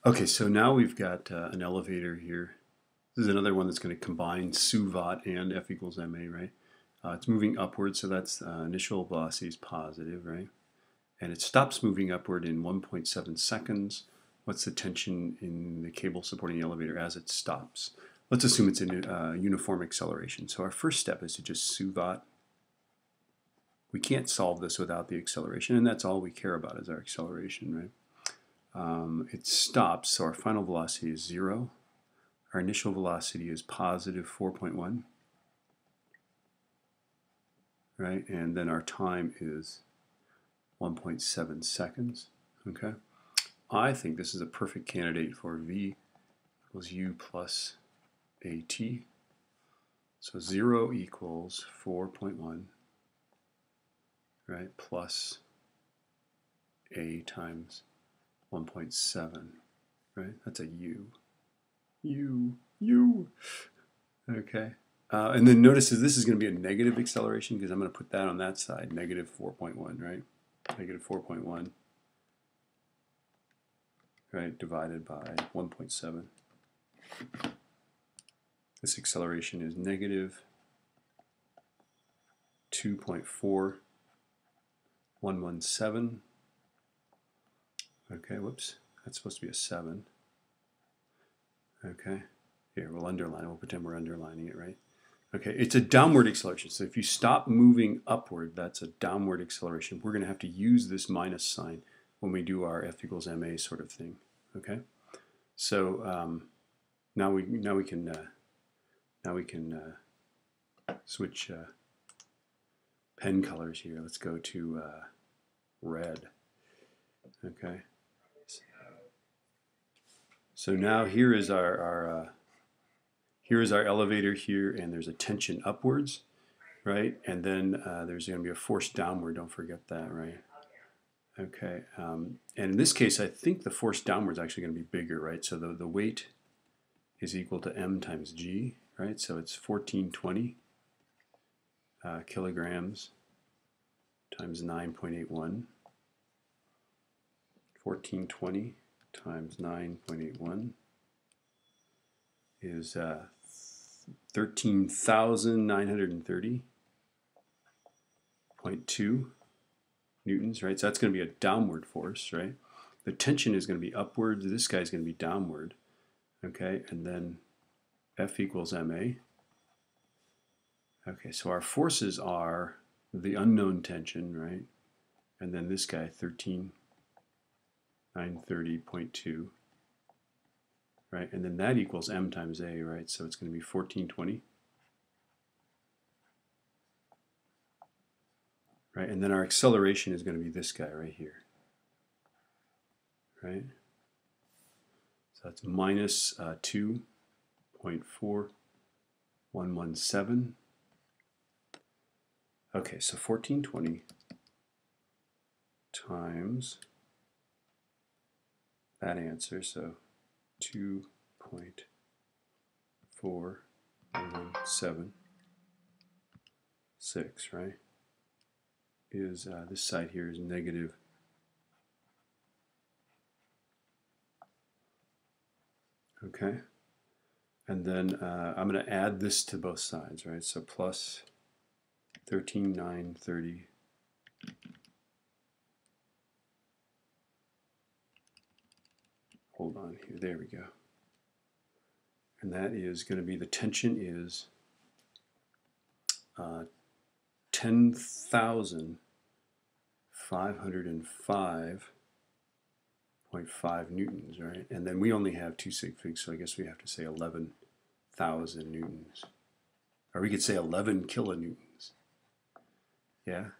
Okay, so now we've got an elevator here. This is another one that's going to combine SUVOT and F equals ma, right? It's moving upward, so that's initial velocity is positive, right? And it stops moving upward in 1.7 seconds. What's the tension in the cable supporting the elevator as it stops? Let's assume it's in uniform acceleration. So our first step is to just SUVOT. We can't solve this without the acceleration, and that's all we care about is our acceleration, right? It stops, so our final velocity is 0. Our initial velocity is positive 4.1, right? And then our time is 1.7 seconds, okay? I think this is a perfect candidate for V equals U plus AT. So 0 equals 4.1, right, plus A times 1.7, right? That's a U. U. Okay. And then notice that this is going to be a negative acceleration because I'm going to put that on that side, negative 4.1, right? Negative 4.1, right, divided by 1.7. This acceleration is negative 2.4117. Okay, whoops, that's supposed to be a 7. Okay, here we'll underline it. We'll pretend we're underlining it, right? Okay, it's a downward acceleration. So if you stop moving upward, that's a downward acceleration. We're going to have to use this minus sign when we do our F equals ma sort of thing. Okay, so now we can switch pen colors here. Let's go to red. Okay. So now here is our elevator here, and there's a tension upwards, right? And then there's going to be a force downward. Don't forget that, right? Okay. And in this case, I think the force downward is actually going to be bigger, right? So the weight is equal to m times g, right? So it's 1420 kilograms times 9.81. 1420 times 9.81 is 13,930.2 newtons, right? So that's going to be a downward force, right? The tension is going to be upward. This guy's going to be downward, okay? And then F equals ma. Okay, so our forces are the unknown tension, right? And then this guy, 13,930.2, right? And then that equals m times a, right? So it's going to be 1420, right? And then our acceleration is going to be this guy right here, right? So that's minus 2.4117. Okay, so 1420 times that answer, so 2.4176, right, is this side here is negative. Okay, and then I'm going to add this to both sides, right? So plus 13,930 hold on here, there we go. And that is going to be, the tension is 10,505.5 newtons, right? And then we only have 2 sig figs, so I guess we have to say 11,000 newtons. Or we could say 11 kilonewtons. Yeah?